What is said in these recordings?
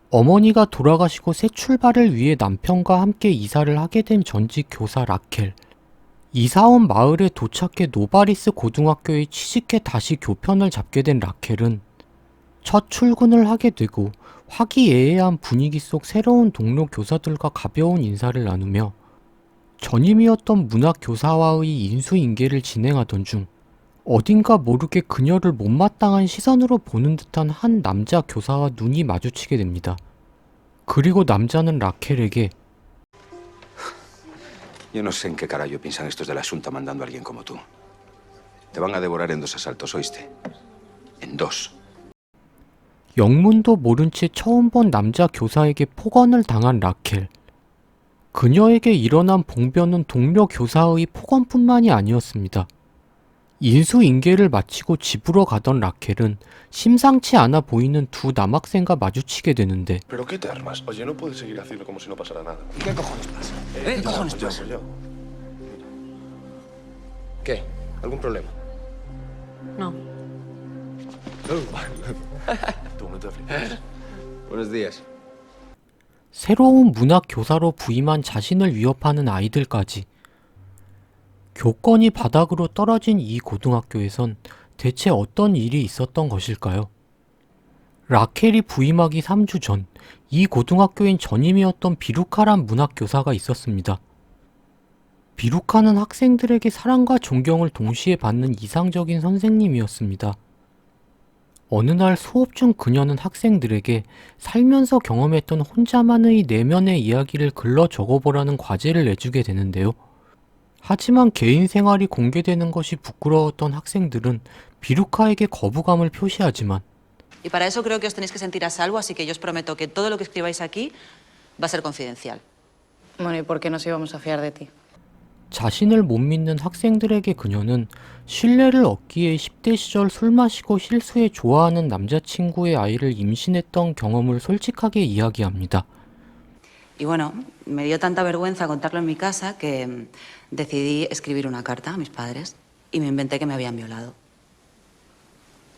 어머니가 돌아가시고 새 출발을 위해 남편과 함께 이사를 하게 된 전직 교사 라켈. 이사온 마을에 도착해 노바리스 고등학교에 취직해 다시 교편을 잡게 된 라켈은 첫 출근을 하게 되고 화기애애한 분위기 속 새로운 동료 교사들과 가벼운 인사를 나누며 전임이었던 문학교사와의 인수인계를 진행하던 중 어딘가 모르게 그녀를 못마땅한 시선으로 보는 듯한 한 남자 교사와 눈이 마주치게 됩니다. 그리고 남자는 라켈에게 Yo no sé en qué carajo piensan estos del asunto mandando a alguien como tú. Te van a devorar en 2 asaltos, ¿oíste? En 2. 영문도 모른 채 처음 본 남자 교사에게 폭언을 당한 라켈. 그녀에게 일어난 봉변은 동료 교사의 폭언뿐만이 아니었습니다. 인수인계를 마치고 집으로 가던 라켈은 심상치 않아 보이는 두 남학생과 마주치게 되는데 ¿Pero qué te armas? Oye, no puedes seguir haciendo como si no pasara nada. ¿Qué cojones pasa? ¿Qué cojones pasa? Pues yo. ¿Qué? ¿Algún problema? No. Tú no te flipes. Buenos días. 새로운 문학 교사로 부임한 자신을 위협하는 아이들까지. 교권이 바닥으로 떨어진 이 고등학교에선 대체 어떤 일이 있었던 것일까요? 라켈이 부임하기 3주 전, 이 고등학교엔 전임이었던 비루카란 문학교사가 있었습니다. 비루카는 학생들에게 사랑과 존경을 동시에 받는 이상적인 선생님이었습니다. 어느 날 수업 중 그녀는 학생들에게 살면서 경험했던 혼자만의 내면의 이야기를 글러 적어보라는 과제를 내주게 되는데요. 하지만 개인 생활이 공개되는 것이 부끄러웠던 학생들은 비루카에게 거부감을 표시하지만 Y para eso creo que os tenéis que sentir a salvo, así que yo os prometo que todo lo que escribáis aquí va a ser confidencial. Bueno, ¿y por qué nos íbamos a fiar de ti? 자신을 못 믿는 학생들에게 그녀는 신뢰를 얻기 위해 10대 시절 술 마시고 실수해 좋아하는 남자친구의 아이를 임신했던 경험을 솔직하게 이야기합니다. Y bueno, me dio tanta vergüenza contarlo en mi casa que decidí escribir una carta a mis padres y me inventé que me habían violado.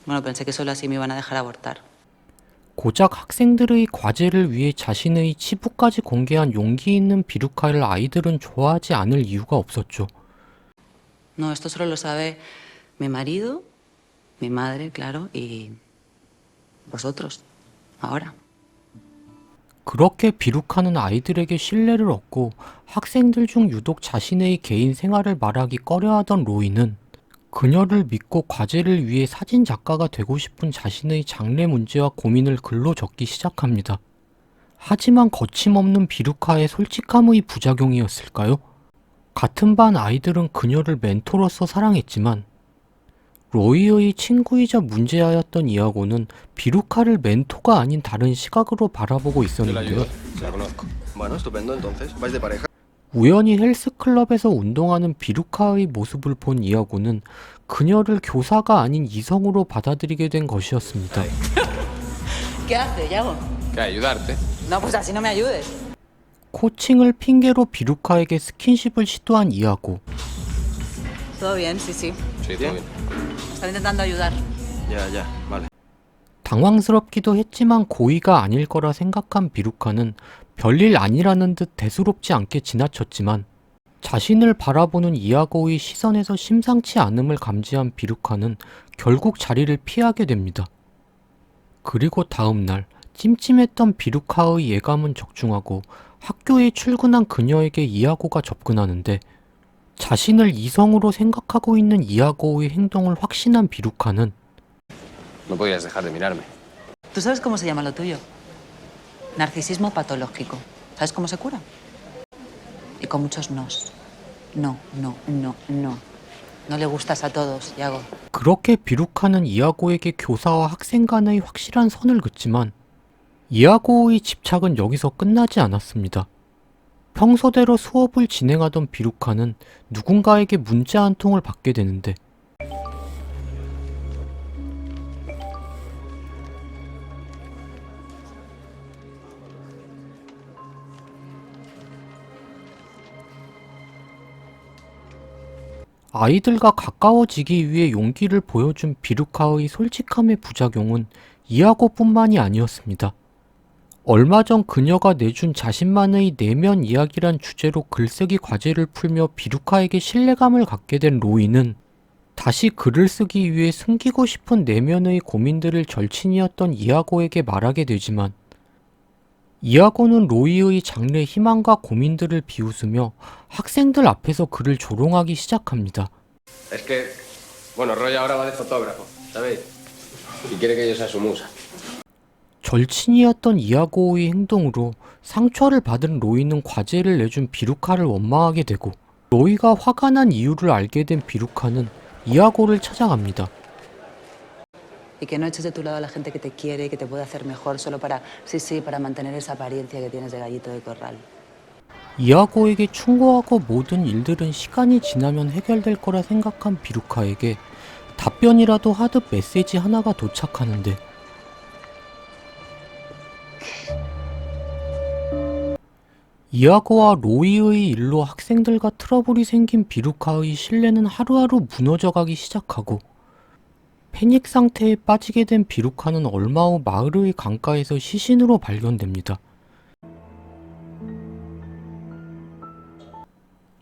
Bueno, pensé que solo así me iban a dejar abortar. 고작 학생들의 과제를 위해 자신의 치부까지 공개한 용기 있는 비루카를 아이들은 좋아하지 않을 이유가 없었죠. No, esto solo lo sabe mi marido, mi madre, claro, y vosotros, ahora. 그렇게 비루카는 아이들에게 신뢰를 얻고 학생들 중 유독 자신의 개인 생활을 말하기 꺼려하던 로이는 그녀를 믿고 과제를 위해 사진 작가가 되고 싶은 자신의 장래 문제와 고민을 글로 적기 시작합니다. 하지만 거침없는 비루카의 솔직함의 부작용이었을까요? 같은 반 아이들은 그녀를 멘토로서 사랑했지만 로이의 친구이자 문제아였던 이아고는 비루카를 멘토가 아닌 다른 시각으로 바라보고 있었는데요. La conozco. Bueno, estupendo, entonces. ¿Vais de pareja? 우연히 헬스클럽에서 운동하는 비루카의 모습을 본 이아고는 그녀를 교사가 아닌 이성으로 받아들이게 된 것이었습니다. ¿Qué haces, Yago? ¿Qué? ¿Ayudarte? No, pues así no me ayudes. 코칭을 핑계로 비루카에게 스킨십을 시도한 이아고. Todo bien, sí, sí. Sí, todo bien. Estaba intentando ayudar. Ya, ya, vale. 당황스럽기도 했지만 고의가 아닐 거라 생각한 비루카는 별일 아니라는 듯 대수롭지 않게 지나쳤지만 자신을 바라보는 이아고의 시선에서 심상치 않음을 감지한 비루카는 결국 자리를 피하게 됩니다. 그리고 다음 날 찜찜했던 비루카의 예감은 적중하고 학교에 출근한 그녀에게 이아고가 접근하는데 자신을 이성으로 생각하고 있는 이아고의 행동을 확신한 비루카는 No podías dejar de mirarme. ¿Tú sabes cómo se llama lo tuyo? Narcisismo patológico. ¿Sabes cómo se cura? Y con muchos nos. No, no, no, no. No le gustas a todos, Yago. 그렇게 비루카는 이아고에게 교사와 학생 간의 확실한 선을 긋지만 이아고의 집착은 여기서 끝나지 않았습니다. 평소대로 수업을 진행하던 비루카는 누군가에게 문자 한 통을 받게 되는데 아이들과 가까워지기 위해 용기를 보여준 비루카의 솔직함의 부작용은 이아고뿐만이 아니었습니다. 얼마 전 그녀가 내준 자신만의 내면 이야기란 주제로 글쓰기 과제를 풀며 비루카에게 신뢰감을 갖게 된 로이는 다시 글을 쓰기 위해 숨기고 싶은 내면의 고민들을 절친이었던 이아고에게 말하게 되지만 이아고는 로이의 장래 희망과 고민들을 비웃으며 학생들 앞에서 그를 조롱하기 시작합니다. Es que, bueno, Roy ahora va de fotógrafo, ¿sabéis? Y quiere que yo sea su musa. 절친이었던 이아고의 행동으로 상처를 받은 로이는 과제를 내준 비루카를 원망하게 되고 로이가 화가 난 이유를 알게 된 비루카는 이아고를 찾아갑니다. Y que no eches de tu lado a la gente que te quiere y que te puede hacer mejor solo para, sí, para mantener esa apariencia que tienes de gallito de corral. 이아고에게 충고하고 모든 일들은 시간이 지나면 해결될 거라 생각한 비루카에게 답변이라도 하듯 메시지 하나가 도착하는데 이아고와 로이의 일로 학생들과 트러블이 생긴 비루카의 신뢰는 하루하루 무너져가기 시작하고 패닉 상태에 빠지게 된 비루카는 얼마 후 마을의 강가에서 시신으로 발견됩니다.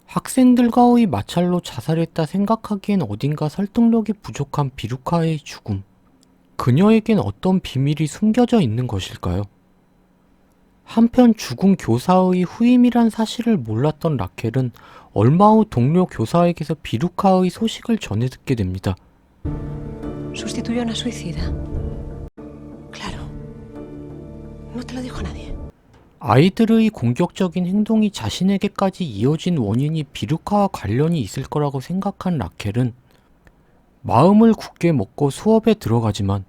학생들과의 마찰로 자살했다 생각하기엔 어딘가 설득력이 부족한 비루카의 죽음. 그녀에겐 어떤 비밀이 숨겨져 있는 것일까요? 한편 죽은 교사의 후임이란 사실을 몰랐던 라켈은 얼마 후 동료 교사에게서 비루카의 소식을 전해 듣게 됩니다. Sustituyó a una suicida. Claro. No te lo dijo nadie. 아이들의 공격적인 행동이 자신에게까지 이어진 원인이 비루카와 관련이 있을 거라고 생각한 라켈은 마음을 굳게 먹고 수업에 들어가지만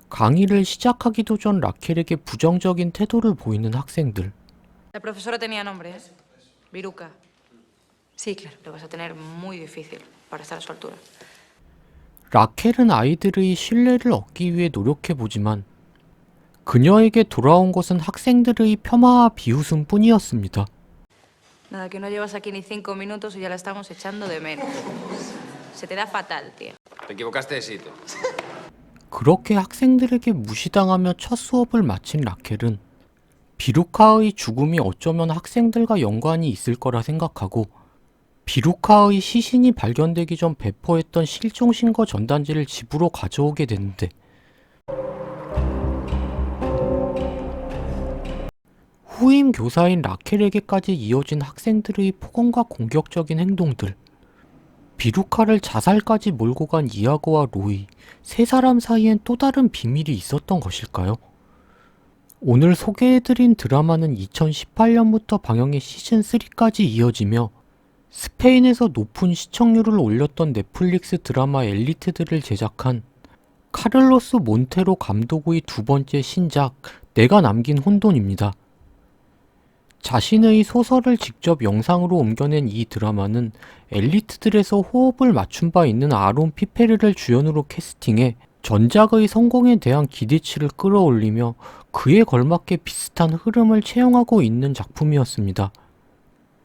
강의를 시작하기도 전 라켈에게 부정적인 태도를 보이는 학생들. La profesora tenía nombre, ¿eh? Viruca. Sí, claro, lo vas a tener muy difícil para estar a su altura. 라켈은 아이들의 신뢰를 얻기 위해 노력해보지만 그녀에게 돌아온 것은 학생들의 폄하와 비웃음 뿐이었습니다. Nada, que no llevas aquí ni 5 minutos y ya la estamos echando de menos. Se te da fatal, tío. Te equivocaste de sitio. 그렇게 학생들에게 무시당하며 첫 수업을 마친 라켈은 비루카의 죽음이 어쩌면 학생들과 연관이 있을 거라 생각하고 비루카의 시신이 발견되기 전 배포했던 실종신고 전단지를 집으로 가져오게 되는데 후임 교사인 라켈에게까지 이어진 학생들의 폭언과 공격적인 행동들, 비루카를 자살까지 몰고 간 이아고와 로이, 세 사람 사이엔 또 다른 비밀이 있었던 것일까요? 오늘 소개해드린 드라마는 2018년부터 방영해 시즌3까지 이어지며 스페인에서 높은 시청률을 올렸던 넷플릭스 드라마 엘리트들을 제작한 카를로스 몬테로 감독의 두 번째 신작 내가 남긴 혼돈입니다. 자신의 소설을 직접 영상으로 옮겨낸 이 드라마는 엘리트들에서 호흡을 맞춘 바 있는 아론 피페르를 주연으로 캐스팅해 전작의 성공에 대한 기대치를 끌어올리며 그에 걸맞게 비슷한 흐름을 채용하고 있는 작품이었습니다.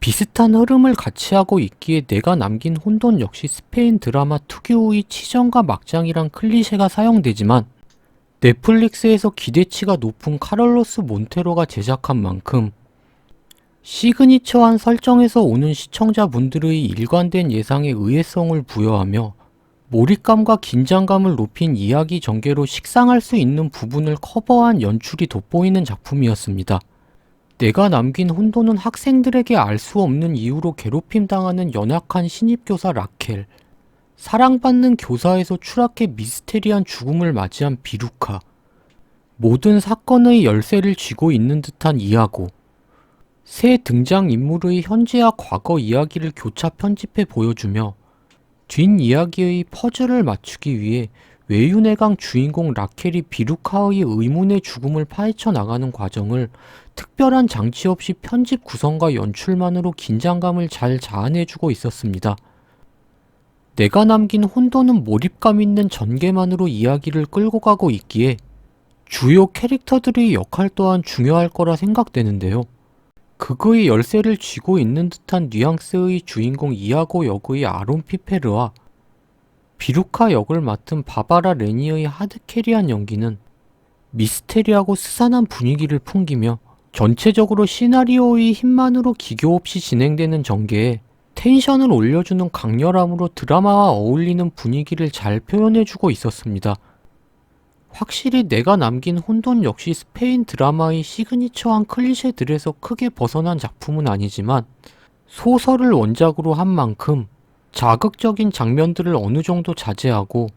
비슷한 흐름을 같이 하고 있기에 내가 남긴 혼돈 역시 스페인 드라마 특유의 치정과 막장이란 클리셰가 사용되지만 넷플릭스에서 기대치가 높은 카를로스 몬테로가 제작한 만큼 시그니처한 설정에서 오는 시청자분들의 일관된 예상에 의외성을 부여하며 몰입감과 긴장감을 높인 이야기 전개로 식상할 수 있는 부분을 커버한 연출이 돋보이는 작품이었습니다. 내가 남긴 혼돈은 학생들에게 알 수 없는 이유로 괴롭힘당하는 연약한 신입교사 라켈, 사랑받는 교사에서 추락해 미스테리한 죽음을 맞이한 비루카, 모든 사건의 열쇠를 쥐고 있는 듯한 이아고, 새 등장인물의 현재와 과거 이야기를 교차 편집해 보여주며 뒷이야기의 퍼즐을 맞추기 위해 외유내강 주인공 라켈이 비루카의 의문의 죽음을 파헤쳐 나가는 과정을 특별한 장치 없이 편집 구성과 연출만으로 긴장감을 잘 자아내주고 있었습니다. 내가 남긴 혼돈은 몰입감 있는 전개만으로 이야기를 끌고 가고 있기에 주요 캐릭터들의 역할 또한 중요할 거라 생각되는데요. 극의 열쇠를 쥐고 있는 듯한 뉘앙스의 주인공 이아고 역의 아론 피페르와 비루카 역을 맡은 바바라 레니의 하드캐리한 연기는 미스테리하고 스산한 분위기를 풍기며 전체적으로 시나리오의 힘만으로 기교 없이 진행되는 전개에 텐션을 올려주는 강렬함으로 드라마와 어울리는 분위기를 잘 표현해주고 있었습니다. 확실히 내가 남긴 혼돈 역시 스페인 드라마의 시그니처한 클리셰들에서 크게 벗어난 작품은 아니지만 소설을 원작으로 한 만큼 자극적인 장면들을 어느 정도 자제하고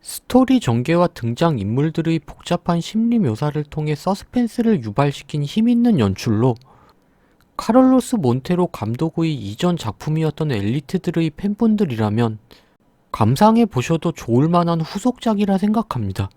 스토리 전개와 등장 인물들의 복잡한 심리 묘사를 통해 서스펜스를 유발시킨 힘있는 연출로 카를로스 몬테로 감독의 이전 작품이었던 엘리트들의 팬분들이라면 감상해 보셔도 좋을 만한 후속작이라 생각합니다.